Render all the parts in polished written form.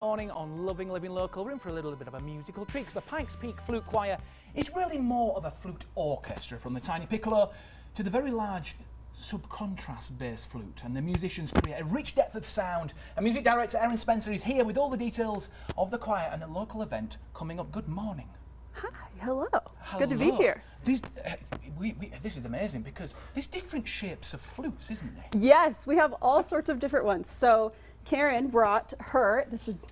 Morning on Loving Living Local. We're in for a little bit of a musical treat because the Pikes Peak Flute Choir is really more of a flute orchestra, from the tiny piccolo to the very large sub-contrabass bass flute, and the musicians create a rich depth of sound. And music director Erin Spencer is here with all the details of the choir and the local event coming up. Good morning. Hi, hello. Hello. Good to be here. This is amazing because there's different shapes of flutes, isn't there? Yes, we have all sorts of different ones. So Karen brought this is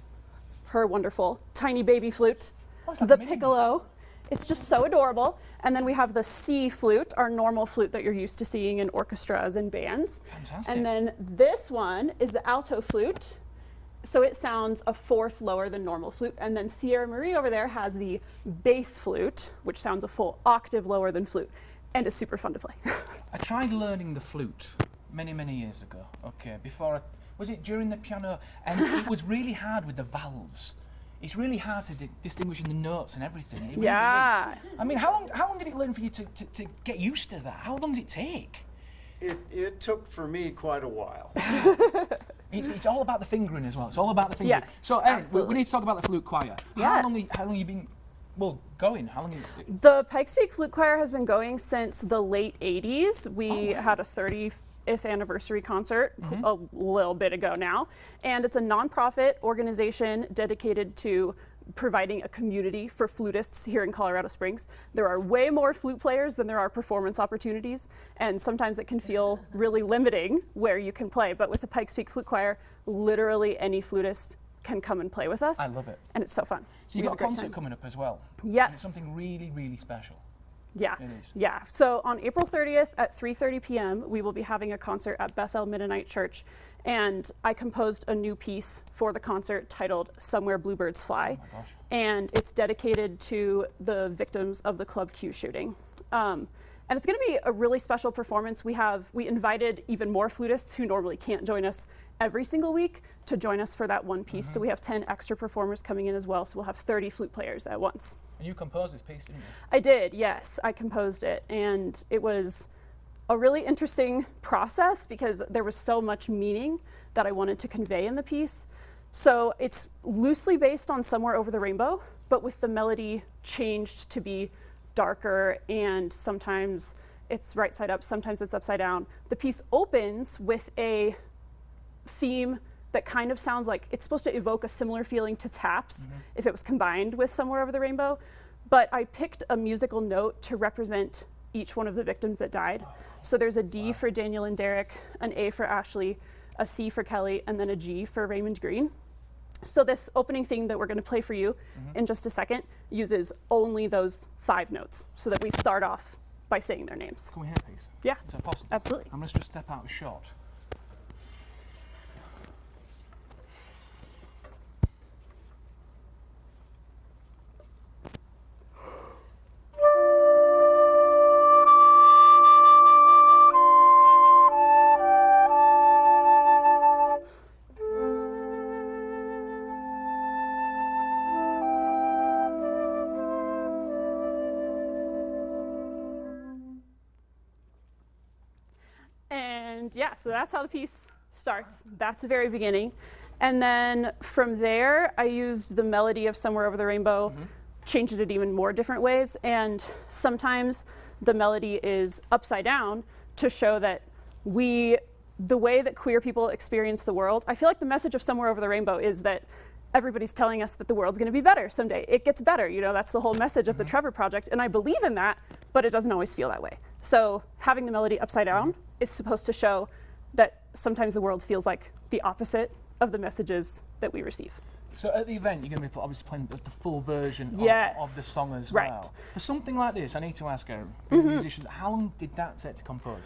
her wonderful tiny baby flute, the piccolo. It's just so adorable. And then we have the C flute, our normal flute that you're used to seeing in orchestras and bands. Fantastic. And then this one is the alto flute. So it sounds a fourth lower than normal flute. And then Sierra Marie over there has the bass flute, which sounds a full octave lower than flute and is super fun to play. I tried learning the flute many years ago. Okay, was it during the piano? And it was really hard with the valves. It's really hard to distinguish in the notes and everything. It really is. I mean, how long did it learn for you to get used to that? How long did it take? It took for me quite a while. It's all about the fingering as well. It's all about the fingering. Yes, so Erin, we need to talk about the flute choir. Yes. How long have you been going? How long? The Pikes Peak Flute Choir has been going since the late 80s. We had a 35th anniversary concert a little bit ago now, and it's a nonprofit organization dedicated to providing a community for flutists here in Colorado Springs. There are way more flute players than there are performance opportunities, and sometimes it can feel really limiting where you can play. But with the Pikes Peak Flute Choir, literally any flutist can come and play with us. I love it. And it's so fun. So you've got a concert coming up as well. Yes. And it's something really special. Yeah, it is. Yeah. So on April 30th at 3:30 p.m., we will be having a concert at Bethel Mennonite Church, and I composed a new piece for the concert titled "Somewhere Bluebirds Fly," and it's dedicated to the victims of the Club Q shooting. And it's going to be a really special performance. We invited even more flutists who normally can't join us every single week to join us for that one piece. So we have 10 extra performers coming in as well. So we'll have 30 flute players at once. And you composed this piece, didn't you? I did, yes. I composed it, and it was a really interesting process because there was so much meaning that I wanted to convey in the piece. So it's loosely based on Somewhere Over the Rainbow, but with the melody changed to be darker, and sometimes it's right side up, sometimes it's upside down. The piece opens with a theme that kind of sounds like it's supposed to evoke a similar feeling to Taps if it was combined with Somewhere Over the Rainbow, but I picked a musical note to represent each one of the victims that died. So there's a D for Daniel and Derek, an A for Ashley, a C for Kelly, and then a G for Raymond Green. So this opening thing that we're going to play for you in just a second uses only those 5 notes, so that we start off by saying their names. Can we hear, please? Yeah, Is that possible? absolutely. I'm going to just step out of shot. And yeah, so that's how the piece starts. That's the very beginning. And then from there, I used the melody of Somewhere Over the Rainbow, changed it in even more different ways. And sometimes the melody is upside down to show that the way that queer people experience the world, I feel like the message of Somewhere Over the Rainbow is that everybody's telling us that the world's going to be better someday. It gets better, that's the whole message of the Trevor Project, and I believe in that, but it doesn't always feel that way. So having the melody upside down is supposed to show that sometimes the world feels like the opposite of the messages that we receive. So at the event, you're going to be obviously playing the full version of the song as well. For something like this, I need to ask Erin, being a musician, how long did that take to compose?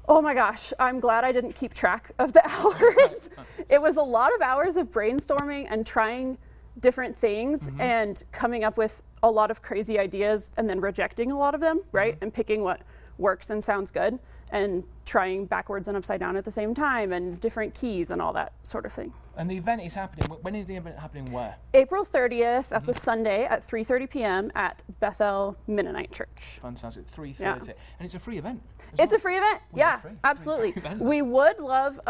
Oh my gosh, I'm glad I didn't keep track of the hours. It was a lot of hours of brainstorming and trying different things and coming up with a lot of crazy ideas and then rejecting a lot of them, right? And picking what works and sounds good and trying backwards and upside down at the same time and different keys and all that sort of thing. And the event is happening. When is the event happening? Where? April 30th, that's a Sunday at 3:30 p.m. at Bethel Mennonite Church. Fantastic. 3:30. Yeah. And it's a free event. It's a free event. We got Yeah, free. absolutely. Free event. We would love,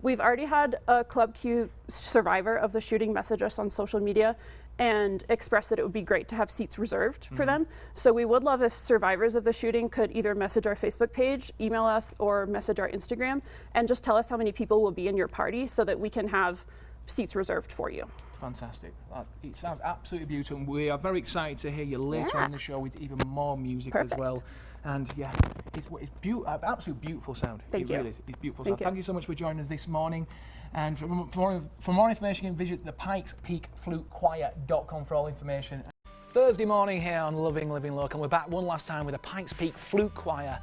we've already had a Club Q survivor of the shooting message us on social media and express that it would be great to have seats reserved for them. So we would love if survivors of the shooting could either message our Facebook page, email us, or message our Instagram and just tell us how many people will be in your party so that we can have seats reserved for you. Fantastic. It sounds absolutely beautiful. And we are very excited to hear you later on in the show with even more music as well. And yeah, it's absolute beautiful sound. Thank you. Really is. It's beautiful Thank sound. you. Thank you so much for joining us this morning. And for more information, you can visit the Pikes Peak Flute Choir.com for all information. Thursday morning here on Loving Living Local. We're back one last time with the Pikes Peak Flute Choir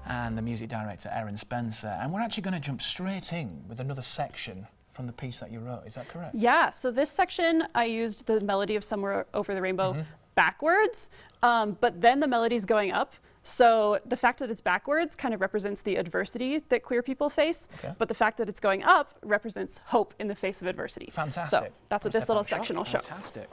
and the music director, Erin Spencer. And we're actually going to jump straight in with another section from the piece that you wrote. Is that correct? Yeah, so this section I used the melody of Somewhere Over the Rainbow backwards, but then the melody's going up. So the fact that it's backwards kind of represents the adversity that queer people face, but the fact that it's going up represents hope in the face of adversity. Fantastic. So that's what this little section will show. Fantastic.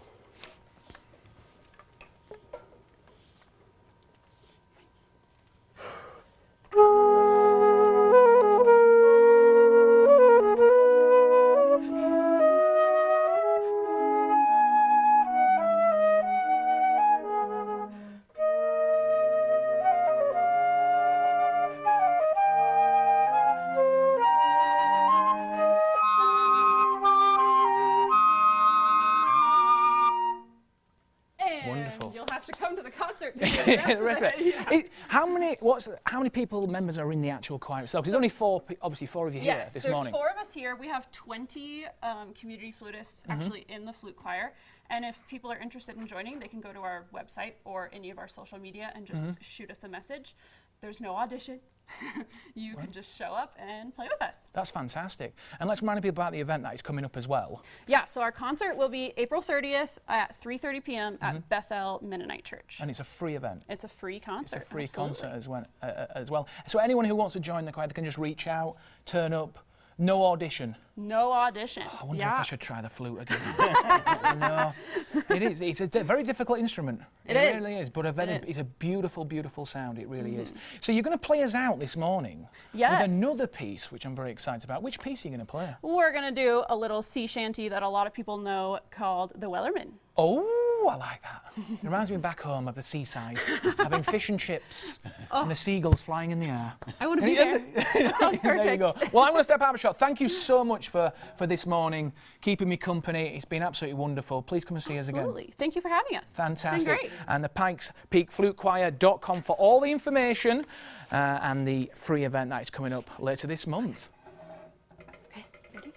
You'll have to come to the concert to hear the rest of it. How many people members are in the actual choir itself? There's only obviously four of you here this morning. There's 4 of us here. We have 20 community flutists actually in the flute choir. And if people are interested in joining, they can go to our website or any of our social media and just shoot us a message. There's no audition. You can just show up and play with us. That's fantastic. And let's remind people about the event that is coming up as well. Yeah, so our concert will be April 30th at 3:30 p.m. at Bethel Mennonite Church. And it's a free event. It's a free concert. It's a free concert as well. So anyone who wants to join the choir, they can just reach out, turn up. No audition. No audition. I wonder if I should try the flute again. No, it is. It's a very difficult instrument. It really is. But it's a beautiful, beautiful sound. It really is. So you're going to play us out this morning with another piece, which I'm very excited about. Which piece are you going to play? We're going to do a little sea shanty that a lot of people know called The Wellerman. Oh, I like that. It reminds me back home of the seaside, having fish and chips and the seagulls flying in the air. I want to be there. That sounds perfect. There you go. Well, I'm going to step out of shot. Thank you so much for this morning, keeping me company. It's been absolutely wonderful. Please come and see us again. Absolutely. Thank you for having us. Fantastic. It's been great. And the Pikes Peak Flute Choir.com for all the information and the free event that is coming up later this month. Okay, ready?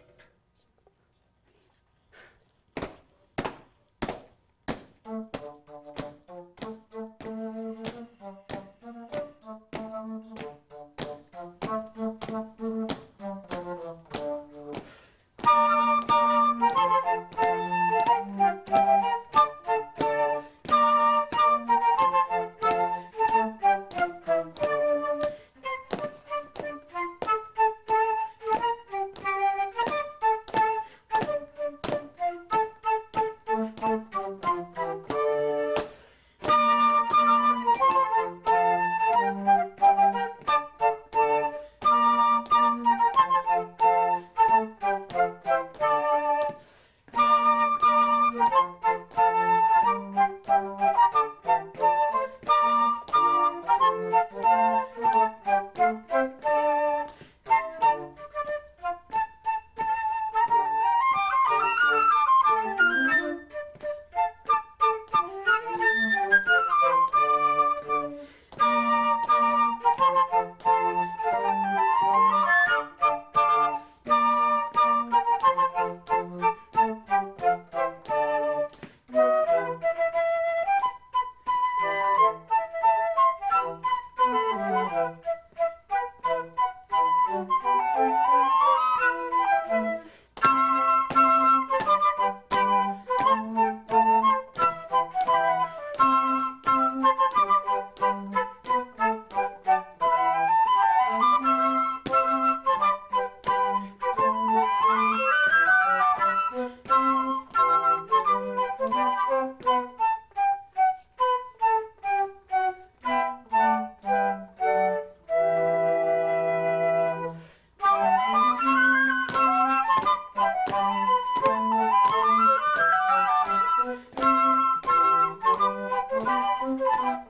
Thank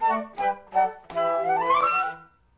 you.